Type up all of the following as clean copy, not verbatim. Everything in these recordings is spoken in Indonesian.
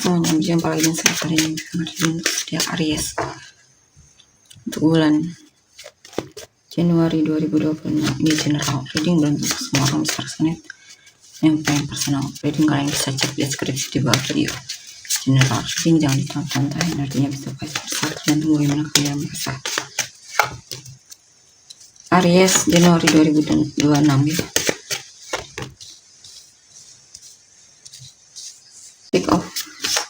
Jumpa lagi dengan saya kali ini dia Aries untuk bulan Januari 2026. Ini general reading belum untuk semua orang bisa resonate. Yang paling personal reading kalian bisa cek di deskripsi di bawah video. General reading jangan ditantang, artinya bisa baik bersatu dan tunggu bagaimana kalian merasa. Aries Januari 2026 ya. Pick of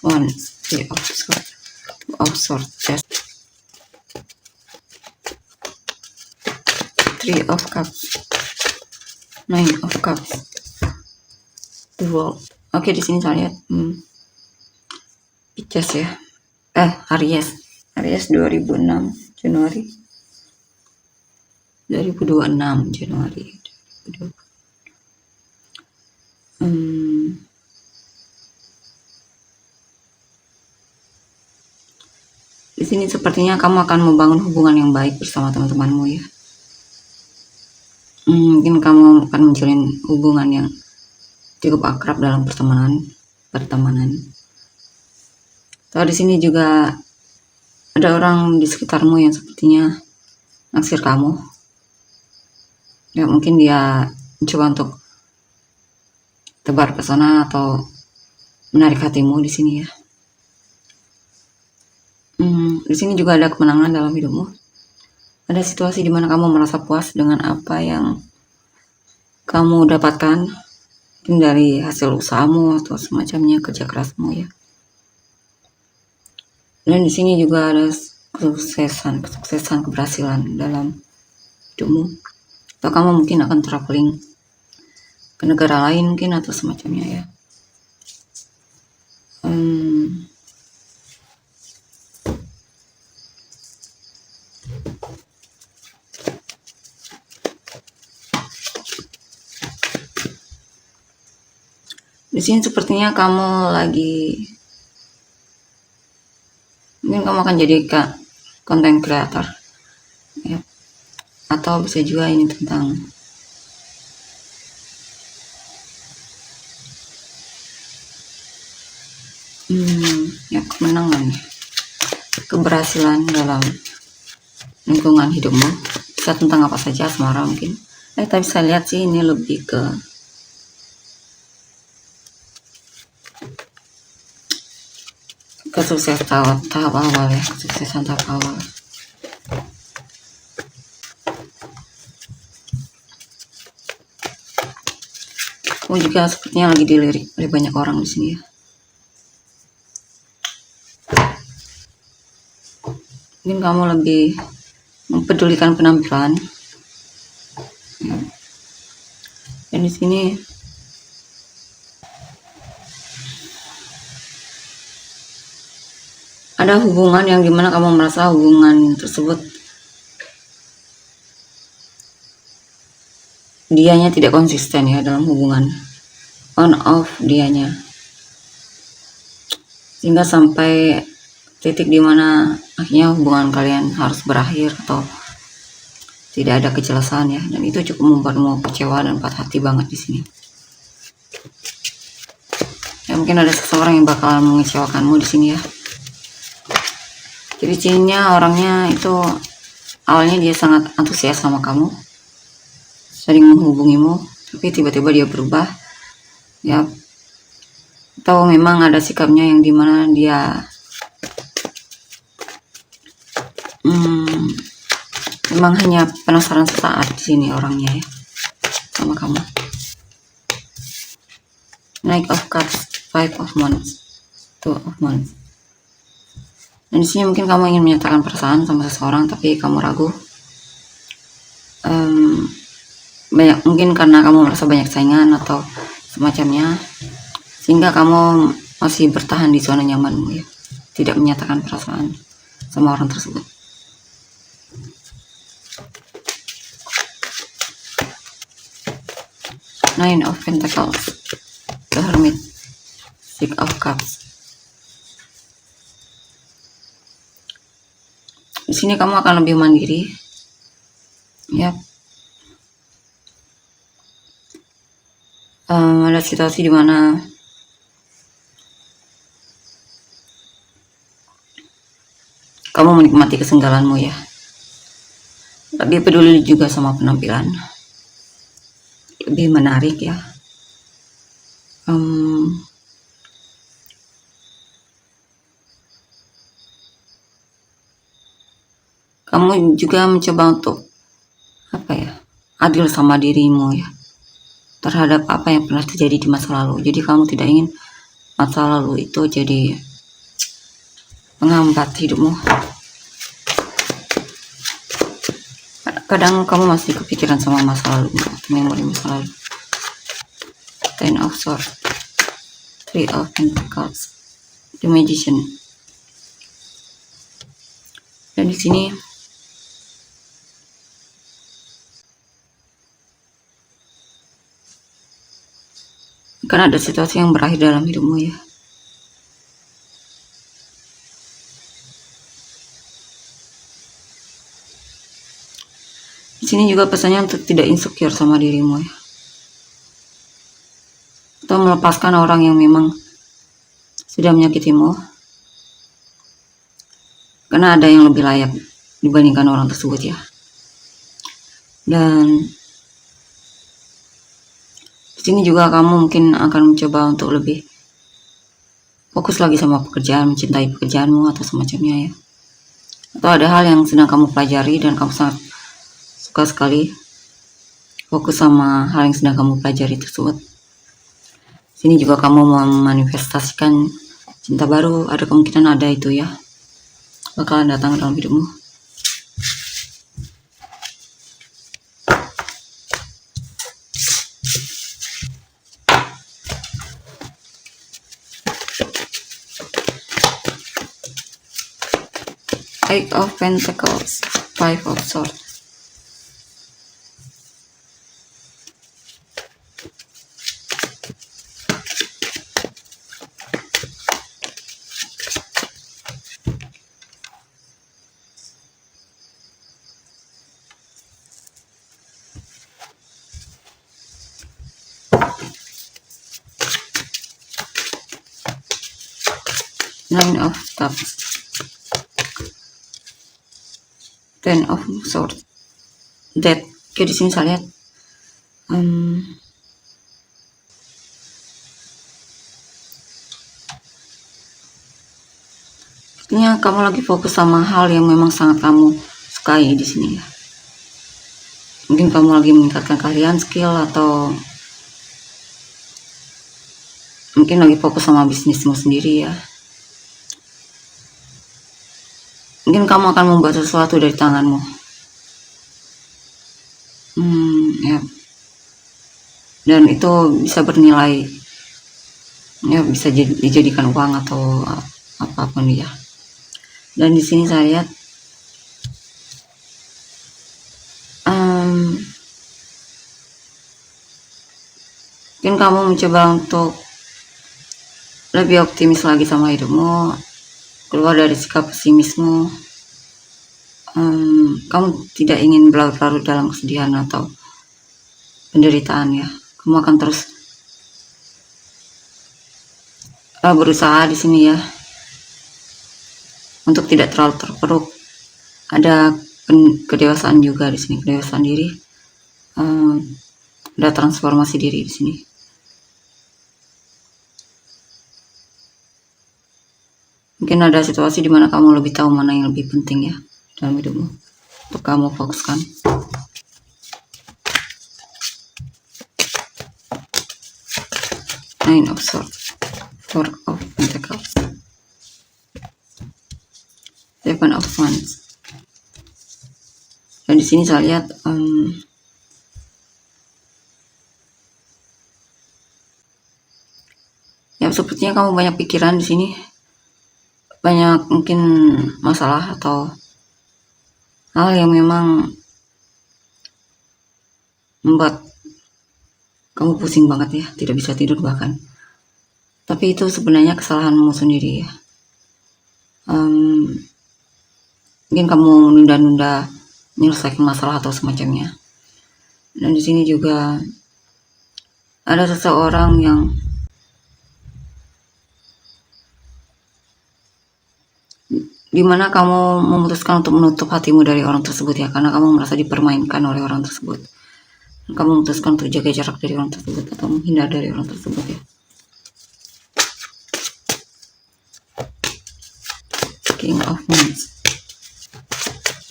Wands, Three of Swords, Two of Swords, just Three of Cups, Nine of Cups, The World. Oke, di sini saya lihat Pisces ya. Aries 2006 Januari 2026 Januari 2020. Di sini sepertinya kamu akan membangun hubungan yang baik bersama teman-temanmu ya. Mungkin kamu akan menjalin hubungan yang cukup akrab dalam pertemanan. Atau di sini juga ada orang di sekitarmu yang sepertinya naksir kamu. Ya mungkin dia mencoba untuk tebar pesona atau menarik hatimu di sini ya. Di sini juga ada kemenangan dalam hidupmu. Ada situasi di mana kamu merasa puas dengan apa yang kamu dapatkan, mungkin dari hasil usahamu atau semacamnya, kerja kerasmu ya. Dan di sini juga ada kesuksesan, keberhasilan dalam hidupmu. Atau kamu mungkin akan traveling ke negara lain mungkin atau semacamnya ya. Di sini sepertinya kamu mungkin kamu akan jadi content creator ya. Atau bisa juga ini tentang ya kemenangan, keberhasilan dalam lingkungan hidupmu. Bisa tentang apa saja, asmara mungkin. Tapi saya lihat sih ini lebih ke kesuksesan tahap awal ya, kesuksesan tahap awal. Kamu juga sepertinya lagi dilirik oleh banyak orang di sini ya. Mungkin kamu lebih mempedulikan penampilan. Ya. Dan di sini ada hubungan yang dimana kamu merasa hubungan tersebut dianya tidak konsisten ya dalam hubungan, on off dianya, sehingga sampai titik dimana akhirnya hubungan kalian harus berakhir atau tidak ada kejelasan ya. Dan itu cukup membuatmu kecewa dan patah hati banget di sini. Ya mungkin ada seseorang yang bakalan mengecewakanmu di sini ya. Jadi cirinya orangnya itu awalnya dia sangat antusias sama kamu, sering menghubungimu, tapi tiba-tiba dia berubah ya. Atau memang ada sikapnya yang dimana dia memang hanya penasaran sesaat di sini orangnya ya sama kamu. Knight of Cups, Five of Wands, Two of Wands. Dan di sini mungkin kamu ingin menyatakan perasaan sama seseorang tapi kamu ragu. Mungkin karena kamu merasa banyak saingan atau semacamnya, sehingga kamu masih bertahan di zona nyamanmu ya, tidak menyatakan perasaan sama orang tersebut. Nine of Pentacles, The Hermit, Six of Cups. Di sini kamu akan lebih mandiri ya. Ada situasi dimana kamu menikmati kesenggalanmu ya, lebih peduli juga sama penampilan, lebih menarik ya. Kamu juga mencoba untuk adil sama dirimu ya, terhadap apa yang pernah terjadi di masa lalu. Jadi kamu tidak ingin masa lalu itu jadi menghambat hidupmu. Kadang kamu masih kepikiran sama masa lalu, memori masa lalu. Ten of Swords, Three of Pentacles, The Magician. Dan di sini akan ada situasi yang berakhir dalam hidupmu ya. Di sini juga pesannya untuk tidak insecure sama dirimu ya, atau melepaskan orang yang memang sudah menyakitimu, karena ada yang lebih layak dibandingkan orang tersebut ya. Dan di sini juga kamu mungkin akan mencoba untuk lebih fokus lagi sama pekerjaan, mencintai pekerjaanmu atau semacamnya ya. Atau ada hal yang sedang kamu pelajari dan kamu sangat suka sekali fokus sama hal yang sedang kamu pelajari tersebut. Sini juga kamu memanifestasikan cinta baru, ada kemungkinan ada itu ya, bakalan datang dalam hidupmu. Eight of Pentacles, Five of Swords. Nine of Cups, Ten of Swords, Death. Oke, di sini saya lihat artinya kamu lagi fokus sama hal yang memang sangat kamu sukai di sini ya. Mungkin kamu lagi meningkatkan keahlian, skill, atau mungkin lagi fokus sama bisnismu sendiri ya. Mungkin kamu akan membuat sesuatu dari tanganmu. Ya. Dan itu bisa bernilai, ya bisa dijadikan uang atau apapun ya. Dan di sini saya lihat mungkin kamu mencoba untuk lebih optimis lagi sama hidupmu, keluar dari sikap pesimismu. Kamu tidak ingin berlarut-larut dalam kesedihan atau penderitaan ya. Kamu akan terus berusaha di sini ya untuk tidak terlalu terpuruk. Ada kedewasaan juga di sini, kedewasaan diri. Ada transformasi diri di sini. Mungkin ada situasi di mana kamu lebih tahu mana yang lebih penting ya dalam hidupmu untuk kamu fokuskan. Nine of Swords, Four of Pentacles, Seven of Wands. Dan di sini saya lihat ya sepertinya kamu banyak pikiran di sini, banyak mungkin masalah atau hal yang memang membuat kamu pusing banget ya, tidak bisa tidur bahkan. Tapi itu sebenarnya kesalahanmu sendiri ya. Mungkin kamu menunda-nunda menyelesaikan masalah atau semacamnya. Dan di sini juga ada seseorang yang dimana kamu memutuskan untuk menutup hatimu dari orang tersebut ya, karena kamu merasa dipermainkan oleh orang tersebut. Kamu memutuskan untuk jaga jarak dari orang tersebut atau menghindar dari orang tersebut ya. King of Wands,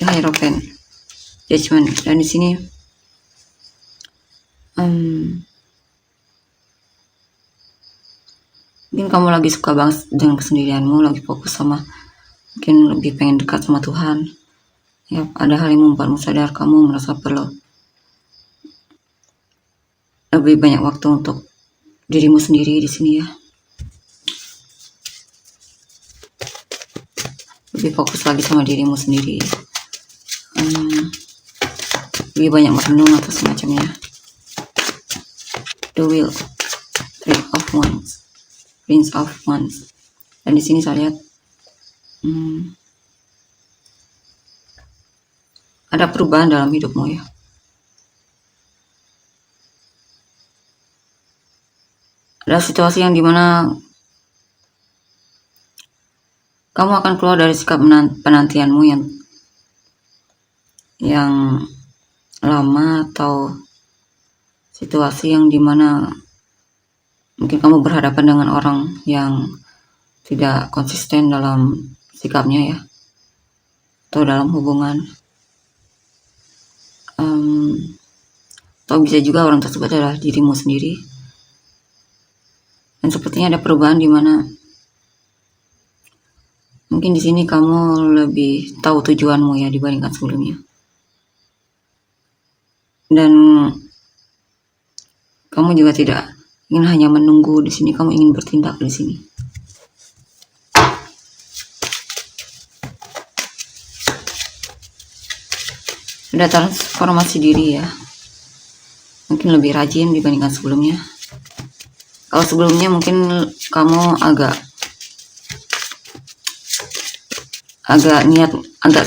The Hierophant, Judgment, dan di sini mungkin kamu lagi suka banget dengan kesendirianmu, lagi fokus sama, mungkin lebih pengen dekat sama Tuhan ya. Ada hal yang membuatmu sadar kamu merasa perlu lebih banyak waktu untuk dirimu sendiri di sini ya. Lebih fokus lagi sama dirimu sendiri, lebih banyak merenung atau semacamnya. The Wheel, Three of Wands, Prince of Wands, dan di sini saya lihat ada perubahan dalam hidupmu ya. Ada situasi yang dimana kamu akan keluar dari sikap penantianmu yang lama, atau situasi yang dimana mungkin kamu berhadapan dengan orang yang tidak konsisten dalam sikapnya ya, atau dalam hubungan, atau bisa juga orang tersebut adalah dirimu sendiri. Dan sepertinya ada perubahan di mana mungkin di sini kamu lebih tahu tujuanmu ya dibandingkan sebelumnya. Dan kamu juga tidak ingin hanya menunggu di sini, kamu ingin bertindak di sini. Sudah transformasi diri ya. Mungkin lebih rajin dibandingkan sebelumnya. Kalau sebelumnya mungkin kamu agak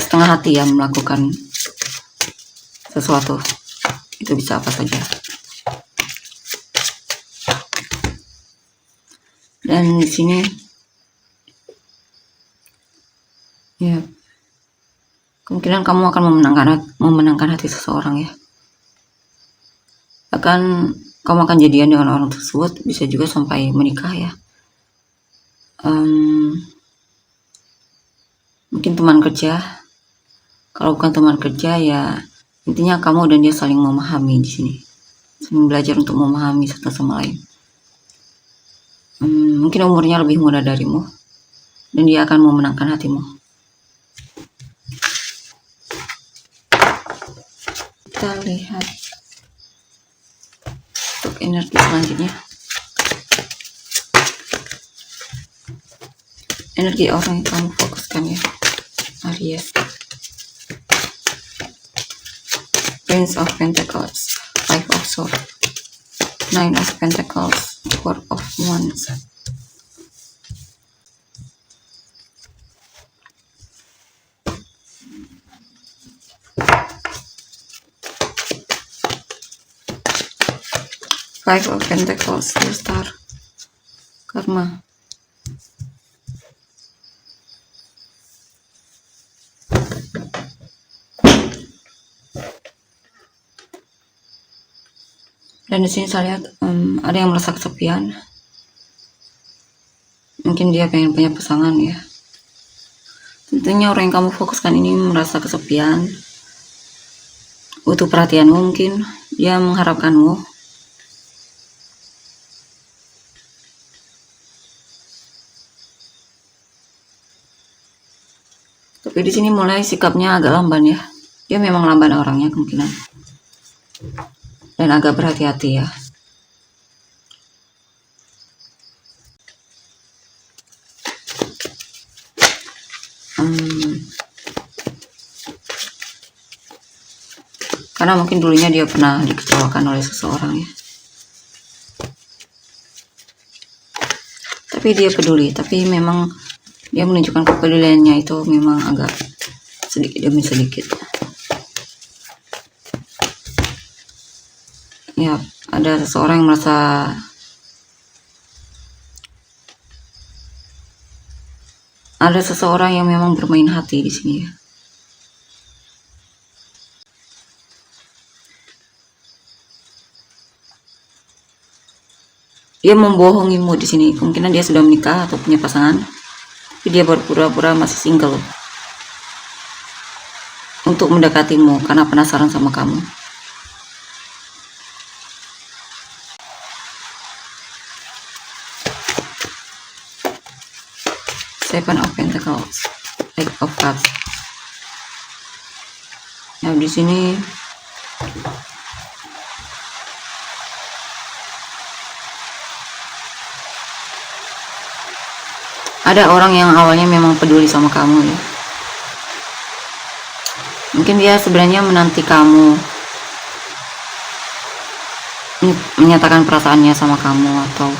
setengah hati ya melakukan sesuatu. Itu bisa apa saja. Dan di sini ya, kemungkinan kamu akan memenangkan hati seseorang ya. Bahkan kamu akan jadian dengan orang tersebut, bisa juga sampai menikah ya. Mungkin teman kerja. Kalau bukan teman kerja ya, intinya kamu dan dia saling memahami di sini, saling belajar untuk memahami satu sama lain. Mungkin umurnya lebih muda darimu, dan dia akan memenangkan hatimu. Kita lihat untuk energi selanjutnya. Energi orang yang kamu fokuskan ya, Aries. Prince of Pentacles, Five of Swords, Nine of Pentacles, Four of Wands. Five of Pentacles, the Star, Karma. Dan di sini saya lihat ada yang merasa kesepian. Mungkin dia pengen punya pasangan ya. Tentunya orang yang kamu fokuskan ini merasa kesepian, butuh perhatianmu, mungkin dia mengharapkanmu. Tapi di sini mulai sikapnya agak lamban ya. Dia memang lamban orangnya kemungkinan. Dan agak berhati-hati ya. Karena mungkin dulunya dia pernah dikecewakan oleh seseorang ya. Tapi dia peduli, tapi memang dia menunjukkan kepeduliannya itu memang agak sedikit demi sedikit. Ya, ada seseorang yang merasa ada seseorang yang memang bermain hati di sini ya. Dia membohongimu di sini. Kemungkinan dia sudah menikah atau punya pasangan, tapi dia berpura-pura masih single untuk mendekatimu karena penasaran sama kamu. Seven of Pentacles, Eight of Cups. Nah, di sini ada orang yang awalnya memang peduli sama kamu ya. Mungkin dia sebenarnya menanti kamu menyatakan perasaannya sama kamu, atau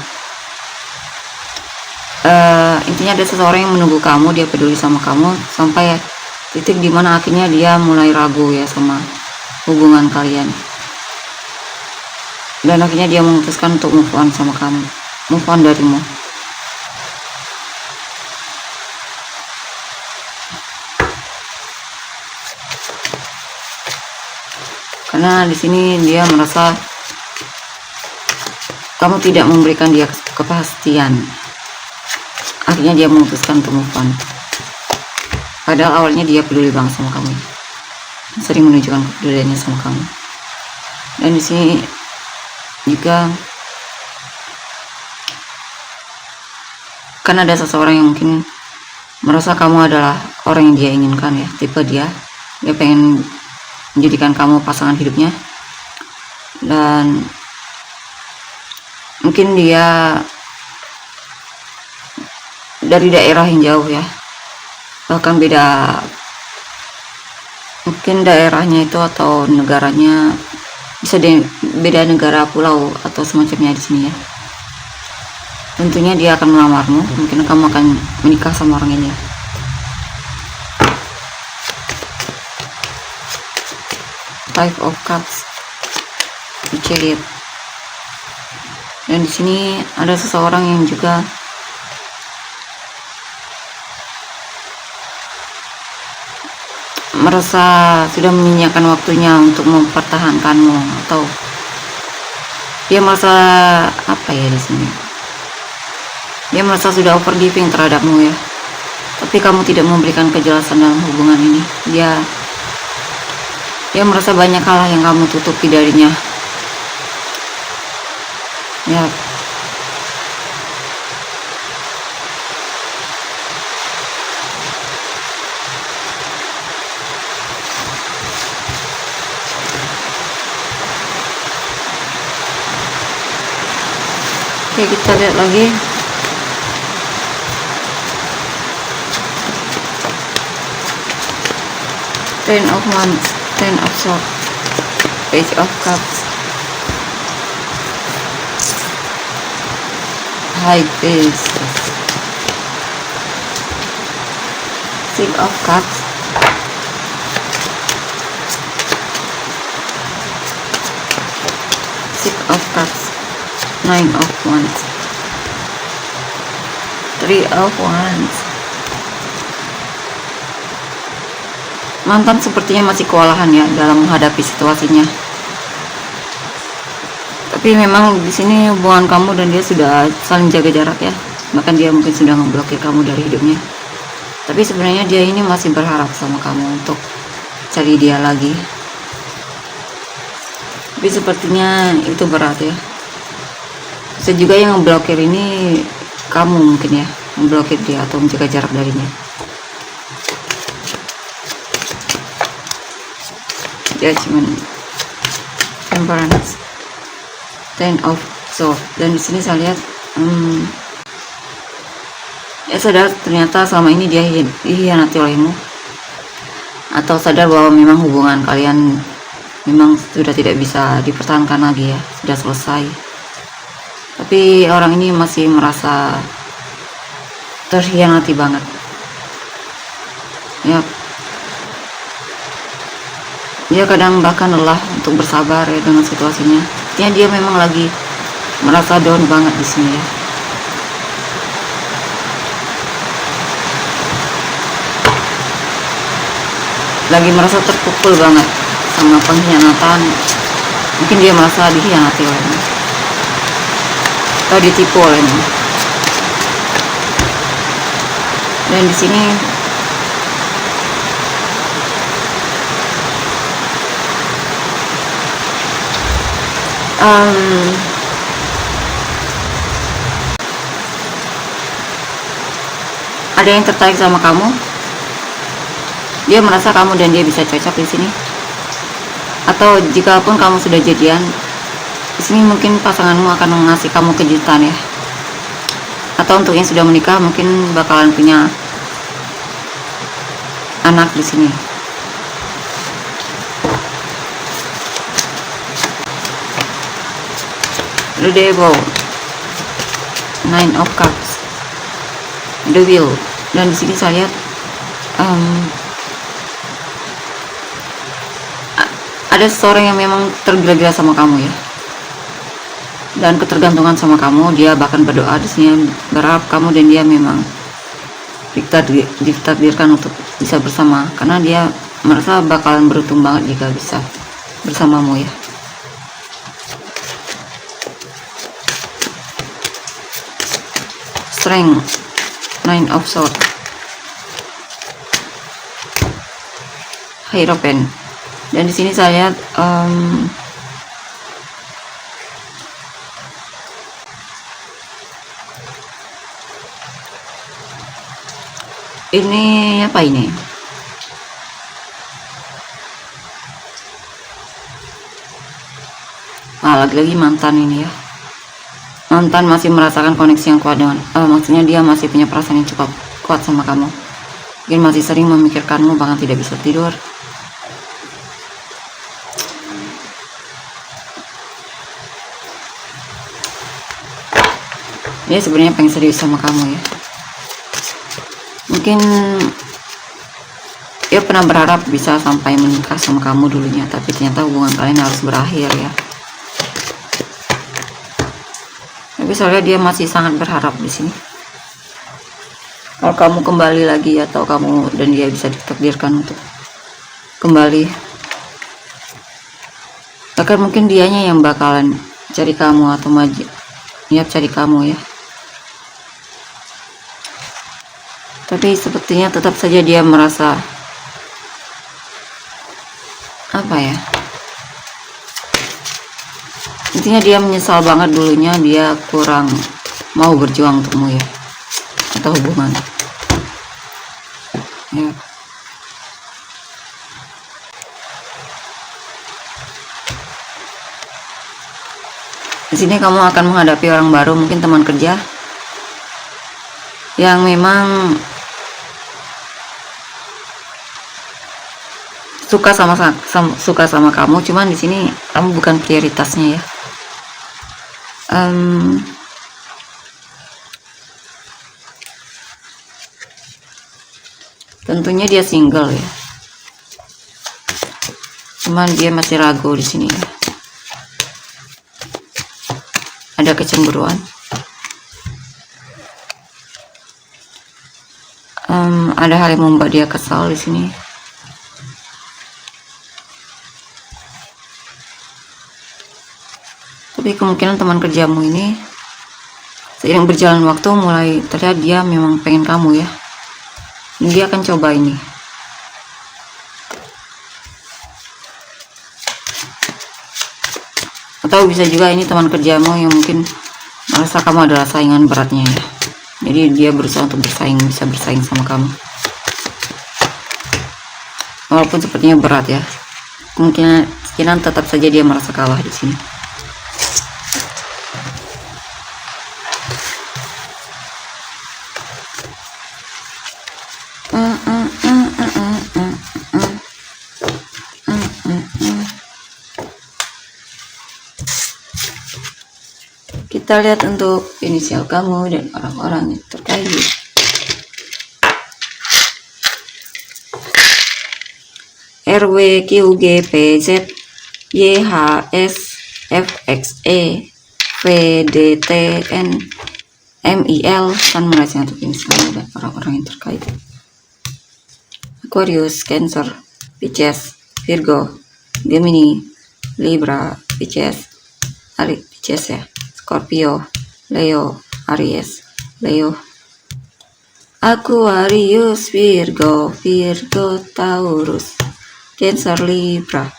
intinya ada seseorang yang menunggu kamu, dia peduli sama kamu sampai titik dimana akhirnya dia mulai ragu ya sama hubungan kalian, dan akhirnya dia memutuskan untuk move on sama kamu, move on darimu. Karena di sini dia merasa kamu tidak memberikan dia kepastian. Akhirnya dia memutuskan untuk move on. Padahal awalnya dia peduli banget sama kamu, sering menunjukkan kepeduliannya sama kamu. Dan di sini juga kan ada seseorang yang mungkin merasa kamu adalah orang yang dia inginkan ya, tipe dia pengen menjadikan kamu pasangan hidupnya, dan mungkin dia dari daerah yang jauh ya, bahkan beda, mungkin daerahnya itu atau negaranya bisa beda negara, pulau atau semacamnya di sini ya. Tentunya dia akan melamarmu, mungkin kamu akan menikah sama orang ini ya. Five of Cups, The Chariot. Dan di sini ada seseorang yang juga merasa sudah menyanyiakan waktunya untuk mempertahankanmu, atau dia merasa apa ya di sini? Dia merasa sudah overgiving terhadapmu ya. Tapi kamu tidak memberikan kejelasan dalam hubungan ini. Dia merasa banyak hal yang kamu tutupi darinya. Ya. Oke, kita lihat lagi. Ten of Wands, Ten of Swords, Page of Cups, High Priestess, Six of Cups, Six of Cups, Nine of Wands, Three of Wands. Mantan sepertinya masih kewalahan ya dalam menghadapi situasinya. Tapi memang di sini hubungan kamu dan dia sudah saling jaga jarak ya. Bahkan dia mungkin sudah memblokir kamu dari hidupnya. Tapi sebenarnya dia ini masih berharap sama kamu untuk cari dia lagi. Tapi sepertinya itu berat ya. Bisa juga yang memblokir ini kamu mungkin ya, memblokir dia atau menjaga jarak darinya. Judgment, Temperance, Ten of Swords. Dan di sini saya lihat ya sadar ternyata selama ini dia dikhianati olehmu, atau sadar bahwa memang hubungan kalian memang sudah tidak bisa dipertahankan lagi ya, sudah selesai. Tapi orang ini masih merasa terhianati banget ya. Dia kadang bahkan lelah untuk bersabar ya dengan situasinya. Ya, dia memang lagi merasa down banget di sini ya. lagi merasa terpukul banget sama pengkhianatan. Mungkin dia merasa dikhianati olehmu atau ditipu olehmu. Dan di sini ada yang tertarik sama kamu. Dia merasa kamu dan dia bisa cocok di sini. Atau jika pun kamu sudah jadian, di sini mungkin pasanganmu akan mengasih kamu kejutan ya. Atau untuk yang sudah menikah mungkin bakalan punya anak di sini. The Devil, Nine of Cups, The Wheel. Dan di sini saya lihat ada seseorang yang memang tergila-gila sama kamu ya, dan ketergantungan sama kamu. Dia bahkan berdoa di sini, berharap kamu dan dia memang ditakdirkan untuk bisa bersama, karena dia merasa bakalan beruntung banget jika bisa bersamamu ya. Strength, Nine of Swords, Hierophant. Dan di sini saya lihat ini apa ini? Lagi-lagi mantan ini ya. Mantan masih merasakan koneksi yang kuat dengan maksudnya dia masih punya perasaan yang cukup kuat sama kamu. Mungkin masih sering memikirkanmu, bahkan tidak bisa tidur. Dia sebenarnya pengen serius sama kamu ya. Mungkin dia pernah berharap bisa sampai menikah sama kamu dulunya, tapi ternyata hubungan kalian harus berakhir ya. Tapi soalnya dia masih sangat berharap di sini. Kalau kamu kembali lagi atau kamu dan dia bisa ditakdirkan untuk kembali. Bahkan mungkin dianya yang bakalan cari kamu atau niat cari kamu ya. Tapi sepertinya tetap saja dia merasa apa ya, intinya dia menyesal banget dulunya dia kurang mau berjuang untukmu ya, atau hubungan ya. Di sini kamu akan menghadapi orang baru, mungkin teman kerja yang memang suka sama kamu, cuman di sini kamu bukan prioritasnya ya. Tentunya dia single ya, cuman dia masih ragu di sini ya. Ada kecemburuan, ada hal yang membuat dia kesal di sini. Tapi kemungkinan teman kerjamu ini seiring berjalan waktu mulai terlihat dia memang pengen kamu ya. Dia akan coba ini. Atau bisa juga ini teman kerjamu yang mungkin merasa kamu adalah saingan beratnya ya. Jadi dia berusaha untuk bisa bersaing sama kamu. Walaupun sepertinya berat ya. Kemungkinan tetap saja dia merasa kalah di sini. Kita lihat untuk inisial kamu dan orang-orang yang terkait. RW, QG, PZ, YHS, FXE, VDT, MIL, kan merasa untuk inisial dan orang-orang yang terkait. Aquarius, Cancer, Pisces, Virgo, Gemini, Libra, Pisces ya, Scorpio, Leo, Aries, Leo, Aquarius, Virgo, Taurus, Cancer, Libra,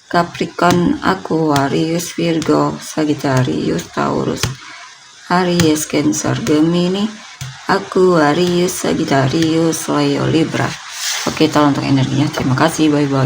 Capricorn, Aquarius, Virgo, Sagittarius, Taurus, Aries, Cancer, Gemini, Aquarius, Sagittarius, Leo, Libra. Oke, tolong untuk energinya. Terima kasih, bye-bye.